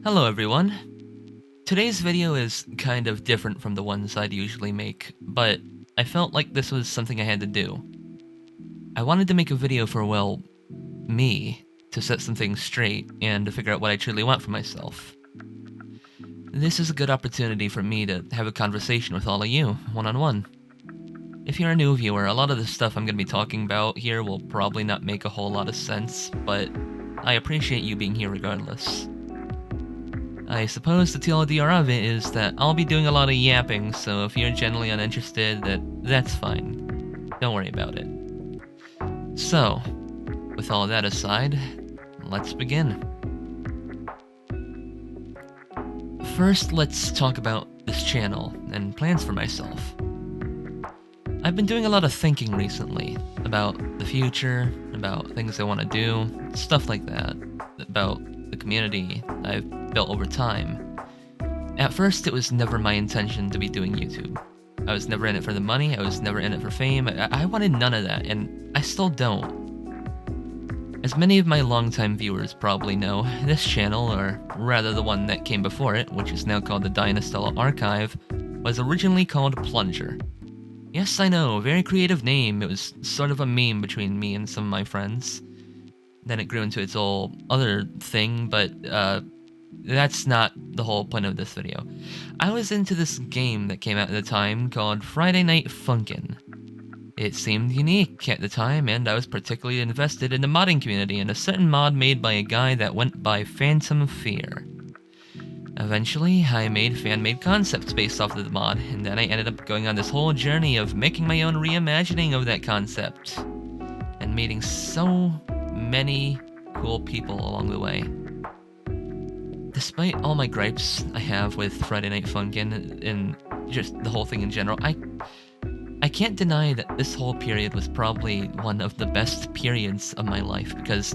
Hello everyone. Today's video is kind of different from the ones I'd usually make, but I felt like this was something I had to do. I wanted to make a video for, well, me, to set some things straight and to figure out what I truly want for myself. This is a good opportunity for me to have a conversation with all of you, one-on-one. If you're a new viewer, a lot of the stuff I'm going to be talking about here will probably not make a whole lot of sense, but I appreciate you being here regardless. I suppose the TLDR of it is that I'll be doing a lot of yapping, so if you're generally uninterested, that's fine. Don't worry about it. So, with all that aside, let's begin. First, let's talk about this channel and plans for myself. I've been doing a lot of thinking recently about the future, about things I want to do, stuff like that, about the community I've built over time. At first, it was never my intention to be doing YouTube. I was never in it for the money, I was never in it for fame, I wanted none of that, and I still don't. As many of my longtime viewers probably know, this channel, or rather the one that came before it, which is now called the Dyan Estella Archive, was originally called Plunger. Yes, I know, very creative name. It was sort of a meme between me and some of my friends. Then it grew into its whole other thing, but that's not the whole point of this video. I was into this game that came out at the time called Friday Night Funkin. It seemed unique at the time, and I was particularly invested in the modding community and a certain mod made by a guy that went by Phantom Fear. Eventually, I made fan-made concepts based off of the mod, and then I ended up going on this whole journey of making my own reimagining of that concept, and meeting so many cool people along the way. Despite all my gripes I have with Friday Night Funkin' and just the whole thing in general, I can't deny that this whole period was probably one of the best periods of my life, because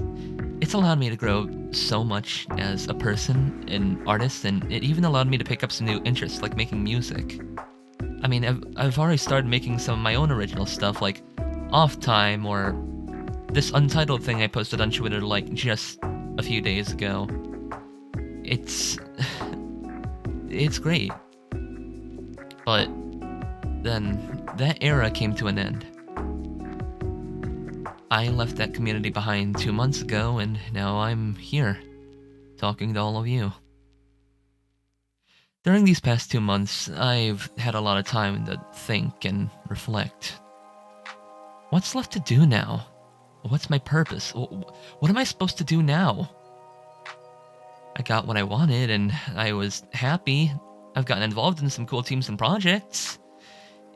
it's allowed me to grow so much as a person, an artist, and it even allowed me to pick up some new interests, like making music. I mean, I've already started making some of my own original stuff, like Off Time, or this untitled thing I posted on Twitter like just a few days ago. It's great. But then that era came to an end. I left that community behind 2 months ago, and now I'm here, talking to all of you. During these past 2 months, I've had a lot of time to think and reflect. What's left to do now? What's my purpose? What am I supposed to do now? I got what I wanted, and I was happy. I've gotten involved in some cool teams and projects.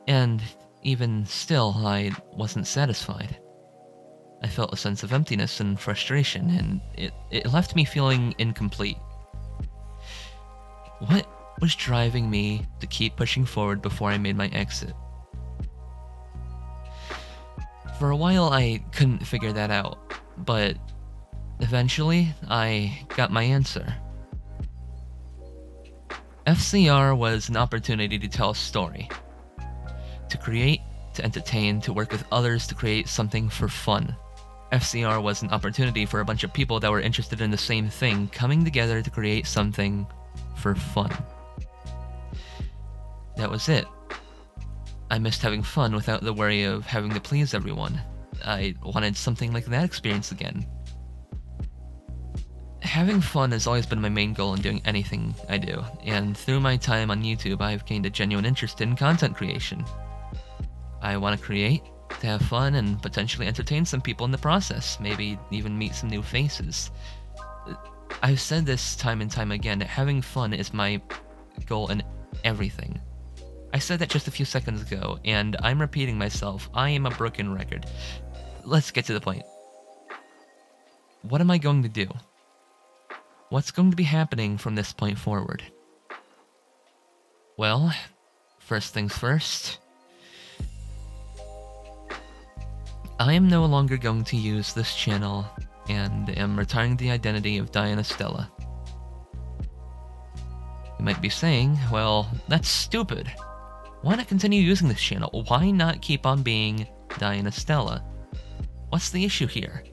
And even still, I wasn't satisfied. I felt a sense of emptiness and frustration, and it left me feeling incomplete. What was driving me to keep pushing forward before I made my exit? For a while, I couldn't figure that out, but eventually, I got my answer. FCR was an opportunity to tell a story, to create, to entertain, to work with others to create something for fun. FCR was an opportunity for a bunch of people that were interested in the same thing coming together to create something for fun. That was it. I missed having fun without the worry of having to please everyone. I wanted something like that experience again. Having fun has always been my main goal in doing anything I do, and through my time on YouTube, I've gained a genuine interest in content creation. I want to create, to have fun, and potentially entertain some people in the process, maybe even meet some new faces. I've said this time and time again, that having fun is my goal in everything. I said that just a few seconds ago, and I'm repeating myself. I am a broken record. Let's get to the point. What am I going to do? What's going to be happening from this point forward? Well, first things first. I am no longer going to use this channel, and am retiring the identity of Dyan Estella. You might be saying, well, that's stupid. Why not continue using this channel? Why not keep on being Dyan Estella? What's the issue here?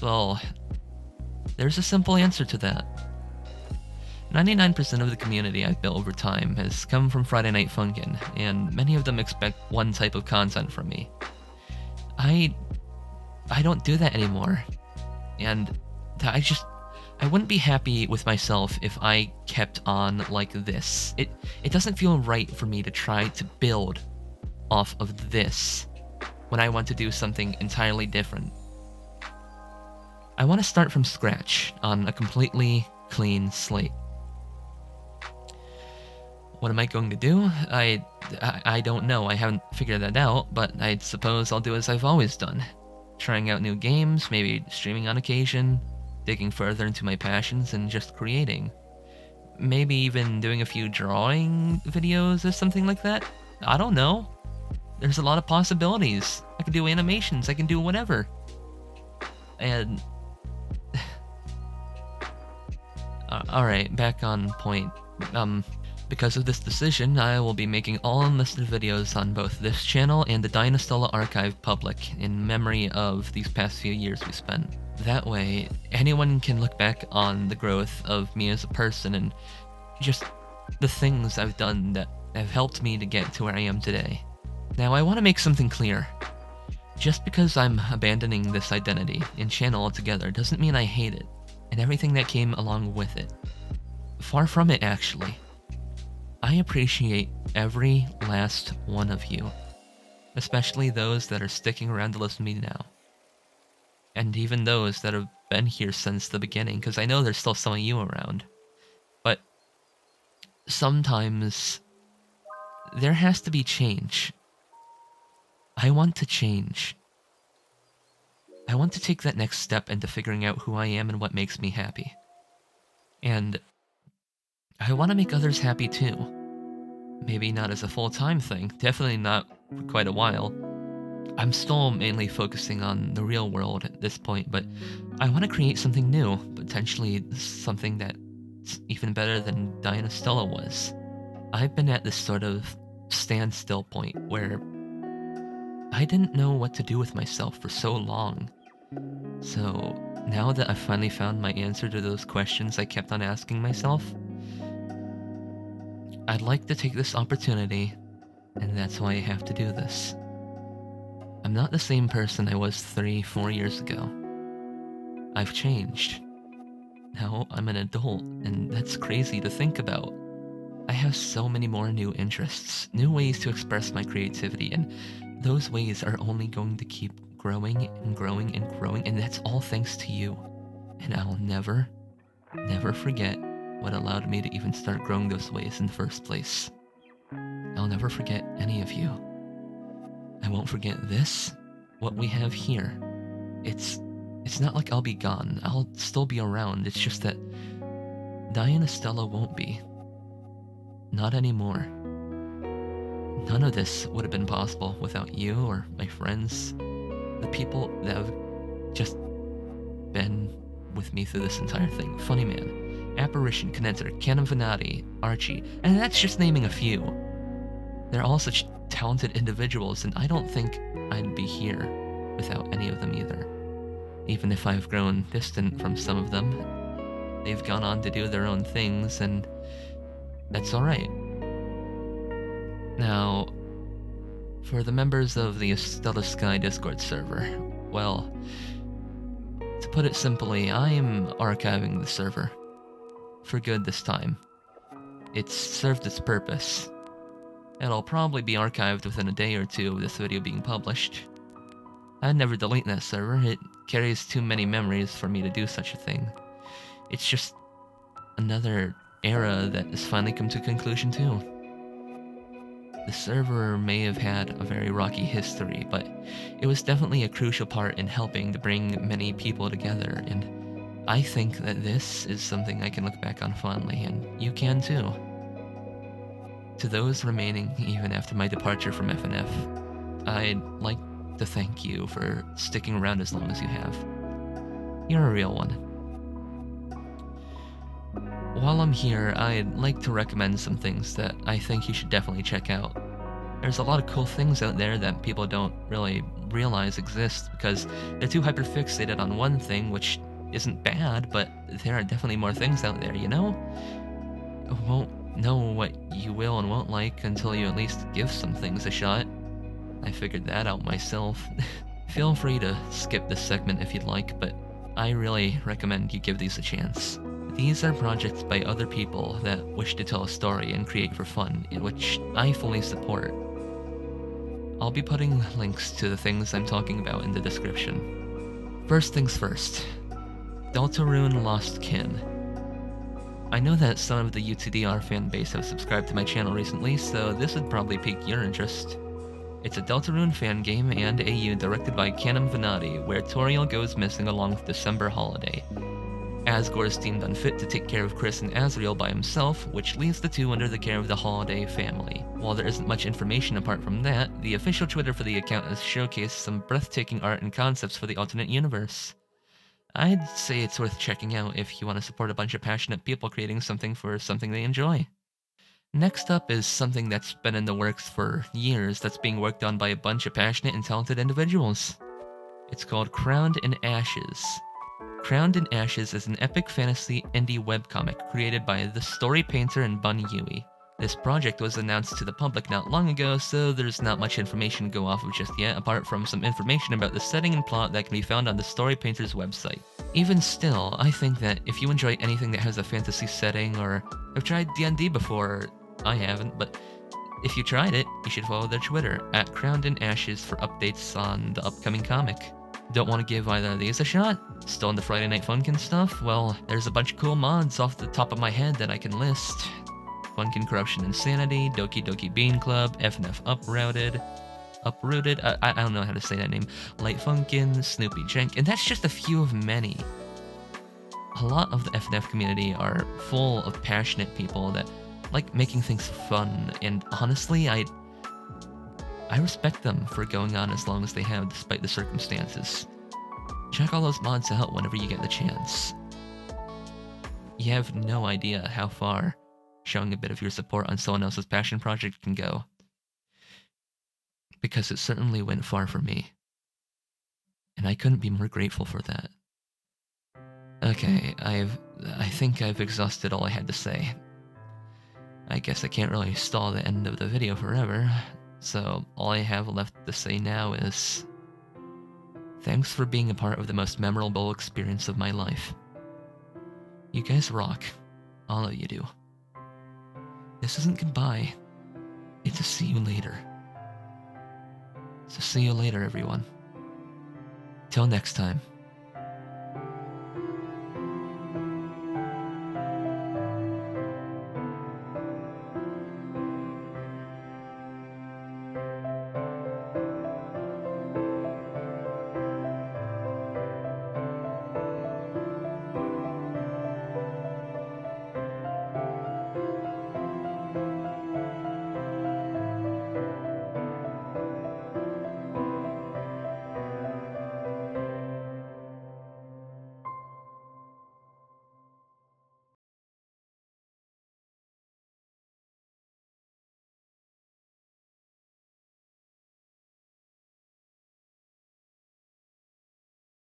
Well, there's a simple answer to that. 99% of the community I've built over time has come from Friday Night Funkin', and many of them expect one type of content from me. I don't do that anymore, and I wouldn't be happy with myself if I kept on like this. It doesn't feel right for me to try to build off of this when I want to do something entirely different. I want to start from scratch on a completely clean slate. What am I going to do? I don't know. I haven't figured that out, but I suppose I'll do as I've always done. Trying out new games, maybe streaming on occasion, digging further into my passions, and just creating. Maybe even doing a few drawing videos or something like that? I don't know. There's a lot of possibilities. I can do animations, I can do whatever. And... Alright, back on point. Because of this decision, I will be making all unlisted videos on both this channel and the Dyan Estella archive public in memory of these past few years we spent. That way, anyone can look back on the growth of me as a person and just the things I've done that have helped me to get to where I am today. Now, I want to make something clear. Just because I'm abandoning this identity and channel altogether doesn't mean I hate it, and everything that came along with it. Far from it, actually. I appreciate every last one of you, especially those that are sticking around to listen to me now. And even those that have been here since the beginning, because I know there's still some of you around. But sometimes there has to be change. I want to change. I want to take that next step into figuring out who I am and what makes me happy. And I want to make others happy too. Maybe not as a full-time thing, definitely not for quite a while. I'm still mainly focusing on the real world at this point, but I want to create something new, potentially something that's even better than Dyan Estella was. I've been at this sort of standstill point where I didn't know what to do with myself for so long. So now that I've finally found my answer to those questions I kept on asking myself, I'd like to take this opportunity, and that's why I have to do this. I'm not the same person I was 3-4 years ago. I've changed. Now I'm an adult, and that's crazy to think about. I have so many more new interests, new ways to express my creativity, and those ways are only going to keep growing and growing and growing, and that's all thanks to you. And I'll never, never forget what allowed me to even start growing those ways in the first place. I'll never forget any of you. I won't forget this, what we have here. It's not like I'll be gone. I'll still be around. It's just that Dyan Estella won't be. Not anymore. None of this would have been possible without you or my friends, the people that have just been with me through this entire thing. Funny Man, Apparition, Condenser, Canon Venati, Archie, and that's just naming a few. They're all such talented individuals, and I don't think I'd be here without any of them either. Even if I've grown distant from some of them, they've gone on to do their own things, and that's alright. Now, for the members of the Estella Sky Discord server, well, to put it simply, I am archiving the server. For good this time. It's served its purpose. It'll probably be archived within a day or two of this video being published. I'd never delete that server, it carries too many memories for me to do such a thing. It's just another era that has finally come to a conclusion too. The server may have had a very rocky history, but it was definitely a crucial part in helping to bring many people together, and I think that this is something I can look back on fondly, and you can too. To those remaining even after my departure from FNF, I'd like to thank you for sticking around as long as you have. You're a real one. While I'm here, I'd like to recommend some things that I think you should definitely check out. There's a lot of cool things out there that people don't really realize exist because they're too hyperfixated on one thing, which isn't bad, but there are definitely more things out there, you know? won't know what you will and won't like until you at least give some things a shot. I figured that out myself. Feel free to skip this segment if you'd like, but I really recommend you give these a chance. These are projects by other people that wish to tell a story and create for fun, in which I fully support. I'll be putting links to the things I'm talking about in the description. First things first, Deltarune Lost Kin. I know that some of the UTDR fanbase have subscribed to my channel recently, so this would probably pique your interest. It's a Deltarune fan game and AU directed by Canum Venati, where Toriel goes missing along with December Holiday. Asgore is deemed unfit to take care of Chris and Azriel by himself, which leaves the two under the care of the Holiday family. While there isn't much information apart from that, the official Twitter for the account has showcased some breathtaking art and concepts for the alternate universe. I'd say it's worth checking out if you want to support a bunch of passionate people creating something for something they enjoy. Next up is something that's been in the works for years that's being worked on by a bunch of passionate and talented individuals. It's called Crowned in Ashes. Crowned in Ashes is an epic fantasy indie webcomic created by the story painter and Bun Yui. This project was announced to the public not long ago, so there's not much information to go off of just yet, apart from some information about the setting and plot that can be found on the story painter's website. Even still, I think that if you enjoy anything that has a fantasy setting, or have tried D&D before, I haven't, but if you tried it, you should follow their Twitter, at Crowned in Ashes, for updates on the upcoming comic. Don't want to give either of these a shot? Still into Friday Night Funkin' stuff? Well, there's a bunch of cool mods off the top of my head that I can list. Funkin' Corruption Insanity, Doki Doki Bean Club, FNF Uprooted, I don't know how to say that name, Light Funkin', Snoopy Jenk, and that's just a few of many. A lot of the FNF community are full of passionate people that like making things fun, and honestly, I respect them for going on as long as they have despite the circumstances. Check all those mods out whenever you get the chance. You have no idea how far showing a bit of your support on someone else's passion project can go. Because it certainly went far for me. And I couldn't be more grateful for that. Okay, I think I've exhausted all I had to say. I guess I can't really stall the end of the video forever, so all I have left to say now is thanks for being a part of the most memorable experience of my life. You guys rock. All of you do. This isn't goodbye. It's a see you later. So see you later, everyone. Till next time.